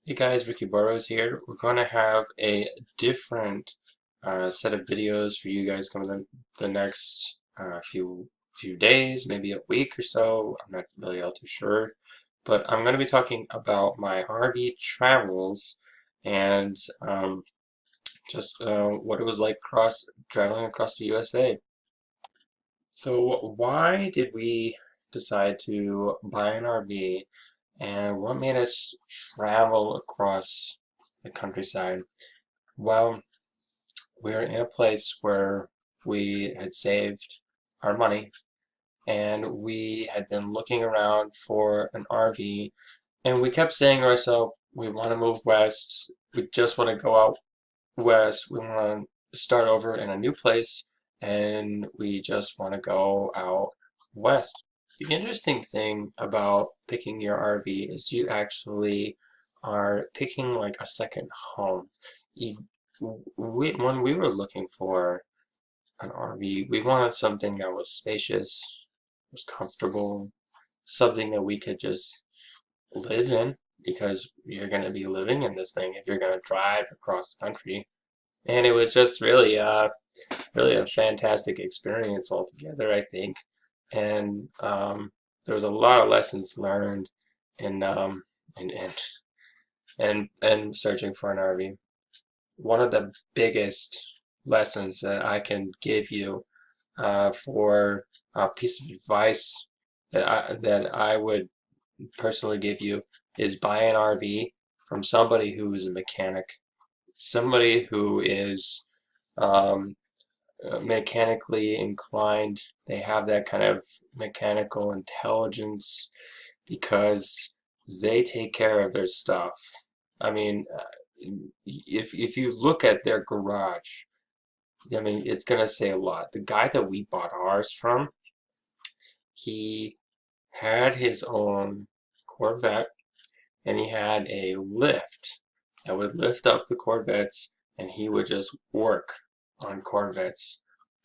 Hey guys, Ricky Burrows here. We're going to have a different set of videos for you guys coming the next few days, maybe a week or so. I'm not really all too sure, but I'm going to be talking about my RV travels and just what it was like traveling across the USA. So why did we decide to buy an RV, and what made us travel across the countryside? Well, we were in a place where we had saved our money and we had been looking around for an RV, and we kept saying to ourselves, we want to move west, we just want to go out west, we want to start over in a new place, and we just want to go out west. The interesting thing about picking your RV is you actually are picking like a second home. You, when we were looking for an RV, we wanted something that was spacious, was comfortable, something that we could just live in because you're going to be living in this thing if you're going to drive across the country. And it was just really a fantastic experience altogether, I think. And there was a lot of lessons learned in in, in, and searching for an RV. One of the biggest lessons that I can give you for a piece of advice that I would personally give you is buy an RV from somebody who is a mechanic, somebody who is um, mechanically inclined. They have that kind of mechanical intelligence because they take care of their stuff. I mean, if you look at their garage, I mean, it's gonna say a lot. The guy that we bought ours from, he had his own Corvette and he had a lift that would lift up the Corvettes and he would just work on Corvettes.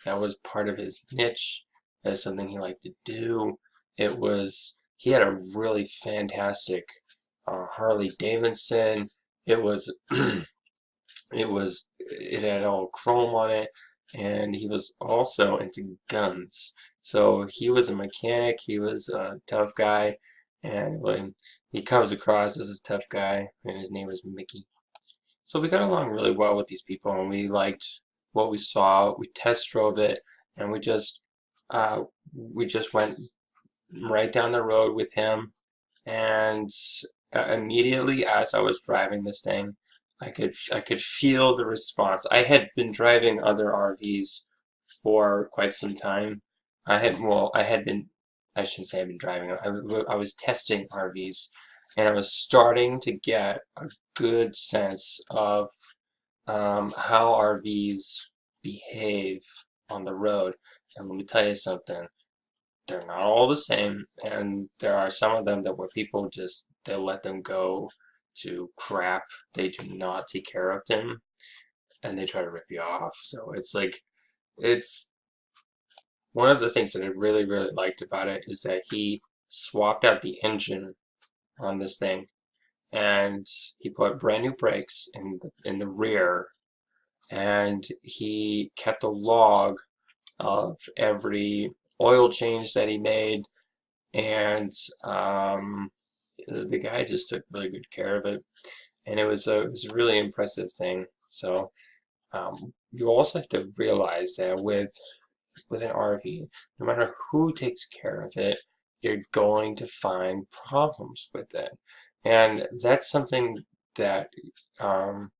That was part of his niche. That's something he liked to do. He had a really fantastic Harley Davidson. It was it had all chrome on it, and he was also into guns. So he was a mechanic, he was a tough guy, and when he comes across as a tough guy, and his name was Mickey. So we got along really well with these people, and we liked what we saw. We test drove it, and uh, we just went right down the road with him, and immediately as I was driving this thing, I could feel the response. I had been driving other RVs for quite some time. I had been, I shouldn't say I've been driving. I was testing RVs, and I was starting to get a good sense of how RVs behave on the road. And let me tell you something, they're not all the same, and there are some of them that where people just they let them go to crap. They do not take care of them, and they try to rip you off. So it's like it's one of the things that I really liked about it is that he swapped out the engine on this thing, and he put brand new brakes in the rear, and he kept a log of every oil change that he made, and the guy just took really good care of it, and it was a really impressive thing. So you also have to realize that with an RV, no matter who takes care of it, you're going to find problems with it, and that's something that um,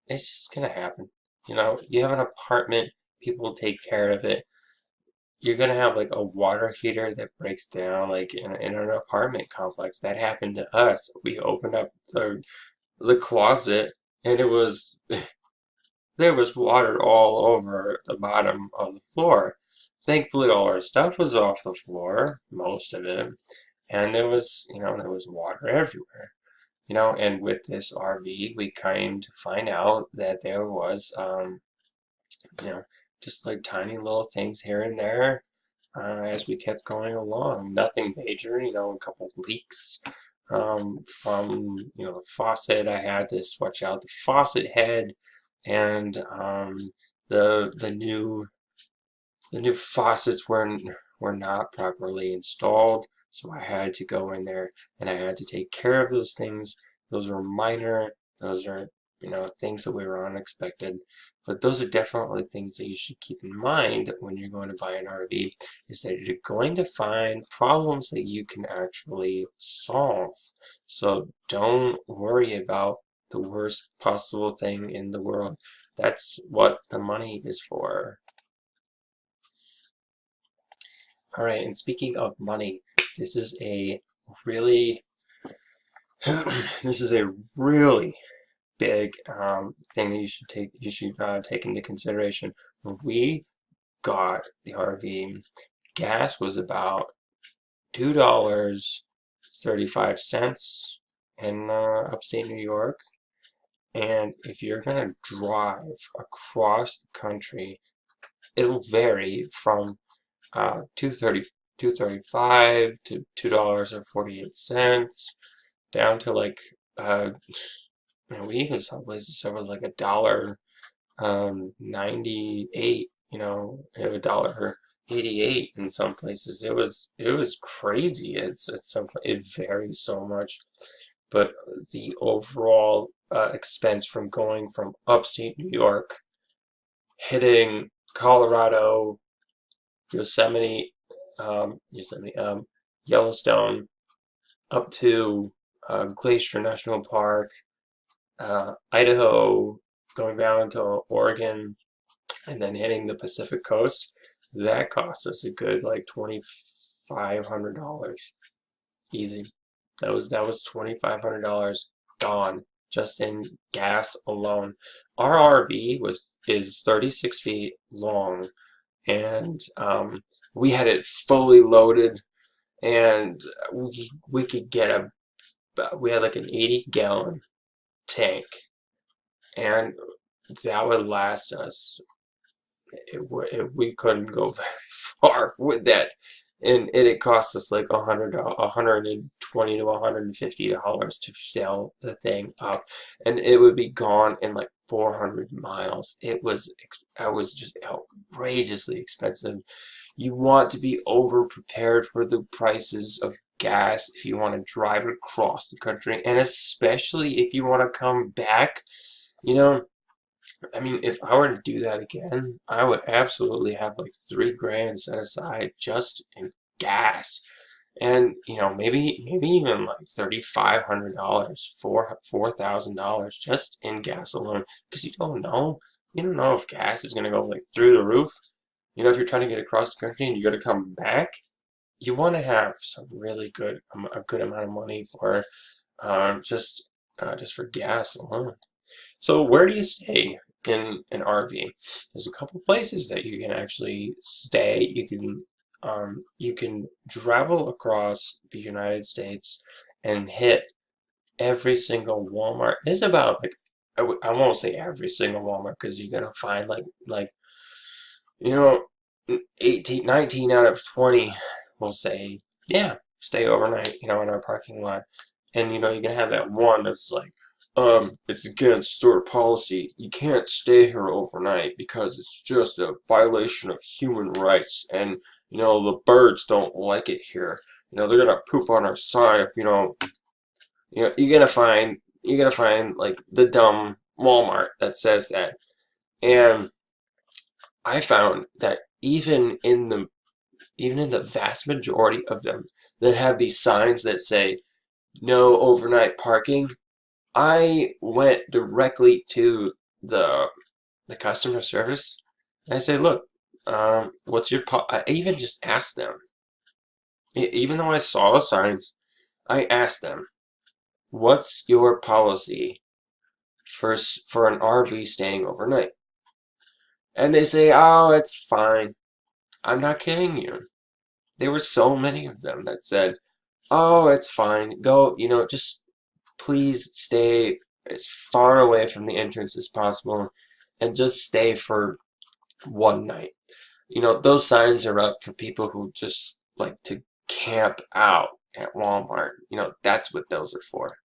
it's just gonna happen. You know, you have an apartment, people take care of it, you're gonna have like a water heater that breaks down like in an apartment complex. That happened to us. We opened up the closet and it was there was water all over the bottom of the floor. Thankfully all our stuff was off the floor, most of it, and there was water everywhere. You know, and with this RV we kind of find out that there was you know, just like tiny little things here and there as we kept going along. Nothing major, you know, a couple leaks, from the faucet. I had to switch out the faucet head, and the new faucets were not properly installed, so I had to go in there and I had to take care of those things. Those were minor. Those are things that were unexpected, but those are definitely things that you should keep in mind when you're going to buy an RV, is that you're going to find problems that you can actually solve. So don't worry about the worst possible thing in the world. That's what the money is for. All right, and speaking of money, this is a really this is a really big thing that you should take into consideration. When we got the RV, gas was about $2.35 in upstate New York, and if you're gonna drive across the country, it'll vary from 235 to $2.48 down to like we even saw places that was like $1.98, $1.88 in some places. It was crazy. It varies so much, but the overall expense from going from upstate New York, hitting Colorado, Yosemite, Yellowstone, up to Glacier National Park, Idaho, going down to Oregon, and then hitting the Pacific Coast, that cost us a good like $2,500 easy. That was $2,500 gone just in gas alone. Our RV is 36 feet long, and we had it fully loaded, and we could get we had like an 80-gallon tank, and that would last us. We couldn't go very far with that, and it cost us like $120 to $150 to fill the thing up, and it would be gone in like 400 miles. It was just outrageously expensive. You want to be over prepared for the prices of gas if you want to drive across the country, and especially if you want to come back. I mean, if I were to do that again, I would absolutely have like $3,000 set aside just in gas, and maybe even like $3,500, $4,000 just in gas alone, because you don't know if gas is gonna go like through the roof. If you're trying to get across the country and you're gonna come back, you want to have some really a good amount of money for just for gas alone. So where do you stay in an RV? There's a couple places that you can actually stay. You can travel across the United States and hit every single Walmart. It's about like I won't say every single Walmart, because you're gonna find like 18, 19 out of 20 will say, yeah, stay overnight, in our parking lot. And you're gonna have that one that's like, it's against store policy. You can't stay here overnight because it's just a violation of human rights, and the birds don't like it here. They're gonna poop on our sign if you don't. You're gonna find like the dumb Walmart that says that. And I found that even in the vast majority of them that have these signs that say no overnight parking, I went directly to the customer service, and I said, look, what's your I even just asked them. Even though I saw the signs, I asked them, what's your policy for an RV staying overnight? And they say, oh, it's fine. I'm not kidding you. There were so many of them that said, oh, it's fine. Go, just please stay as far away from the entrance as possible and just stay for one night. Those signs are up for people who just like to camp out at Walmart. You know, that's what those are for.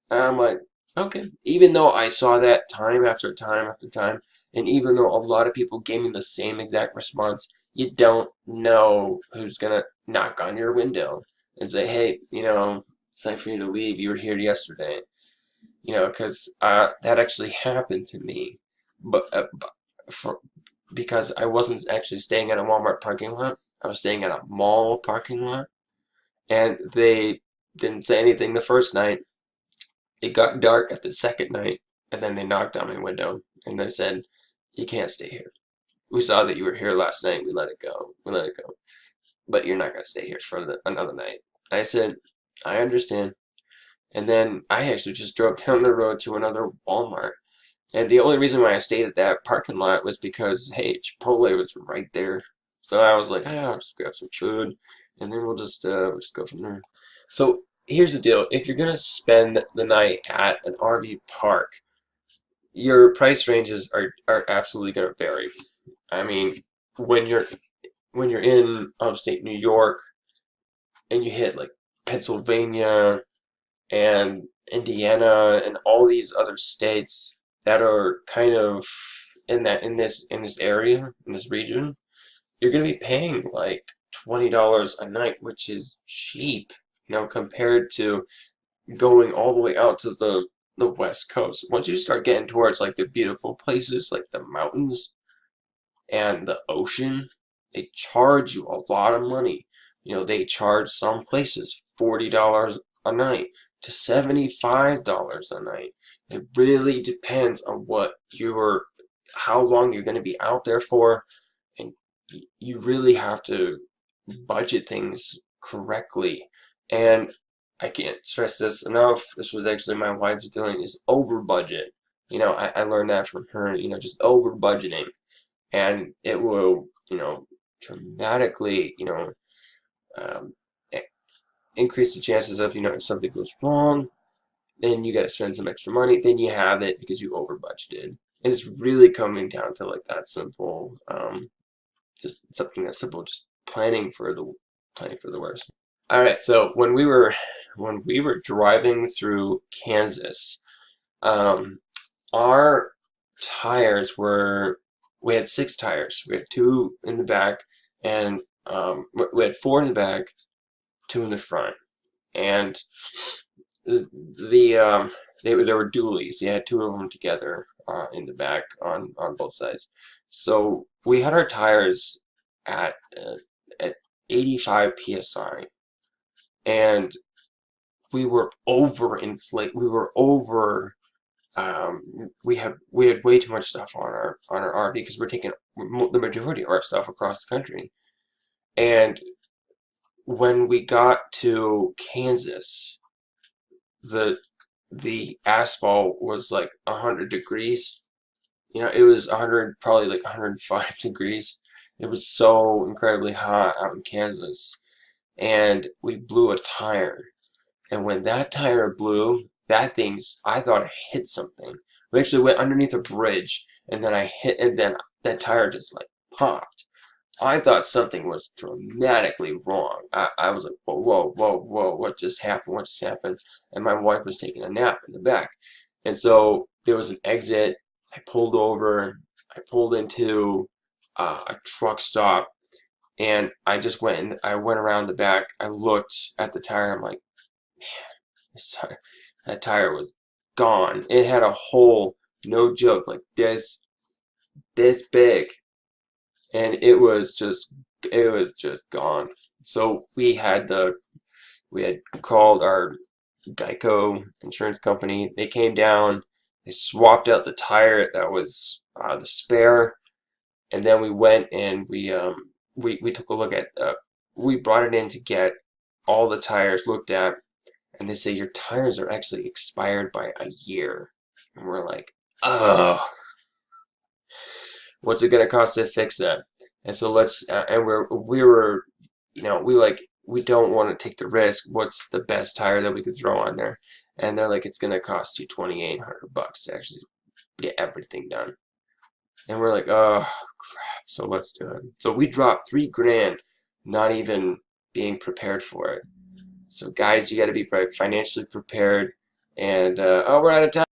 And I'm like, okay. Even though I saw that time after time after time, and even though a lot of people gave me the same exact response, you don't know who's gonna knock on your window and say, hey, you know, it's time for you to leave. You were here yesterday. You know, because that actually happened to me, but for, because I wasn't actually staying at a Walmart parking lot. I was staying at a mall parking lot, and they didn't say anything the first night. It got dark at the second night, and then they knocked on my window and they said, "You can't stay here. We saw that you were here last night. We let it go. We let it go. But you're not gonna stay here for another night." I said, "I understand." And then I actually just drove down the road to another Walmart. And the only reason why I stayed at that parking lot was because, hey, Chipotle was right there. So I was like, I'll just grab some food, and then we'll just go from there. So here's the deal: if you're gonna spend the night at an RV park, your price ranges are absolutely gonna vary. I mean, when you're when you're in upstate New York and you hit like Pennsylvania and Indiana and all these other states that are kind of in this area, in this region, you're gonna be paying like $20 a night, which is cheap, you know, compared to going all the way out to the West Coast. Once you start getting towards like the beautiful places like the mountains and the ocean, they charge you a lot of money. You know, they charge some places $40 a night to $75 a night. It really depends on how long you're going to be out there for, and you really have to budget things correctly. And I can't stress this enough. This was actually my wife's doing, is over budget. You know, I learned that from her, you know, just over budgeting. And it will, you know, dramatically, you know, um, increase the chances of, you know, if something goes wrong, then you got to spend some extra money, then you have it because you over budgeted. And it's really coming down to like that simple, just something that's simple, just planning for the worst. All right, so when we were driving through Kansas, um, our tires were we had six tires. We had two in the back, and we had four in the back, two in the front, and there were dualies. You had two of them together in the back on both sides. So we had our tires at uh, at 85 psi, and we were over inflate. We were over. We had way too much stuff on our RV because we're taking the majority of our stuff across the country. And when we got to Kansas, the the asphalt was like 100 degrees. You know, it was 100, probably like 105 degrees. It was so incredibly hot out in Kansas. And we blew a tire. And when that tire blew, I thought I hit something. We actually went underneath a bridge, and then that tire just like popped. I thought something was dramatically wrong. I was like, whoa, whoa, whoa, whoa, what just happened? What just happened? And my wife was taking a nap in the back. And so there was an exit. I pulled over. I pulled into a truck stop, and I went around the back. I looked at the tire. I'm like, this tire, that tire was gone. It had a hole, no joke, like this big, and it was just gone. So we had called our Geico insurance company. They came down, they swapped out the tire that was the spare, and then we went and we took a look at we brought it in to get all the tires looked at, and they say your tires are actually expired by a year. And we're like, oh, what's it gonna cost to fix that? And so and we were, you know, we don't want to take the risk. What's the best tire that we could throw on there? And they're like, it's gonna cost you $2,800 to actually get everything done. And we're like, oh crap, so let's do it. So we dropped 3 grand, not even being prepared for it. So guys, you got to be financially prepared. And oh, we're out of time.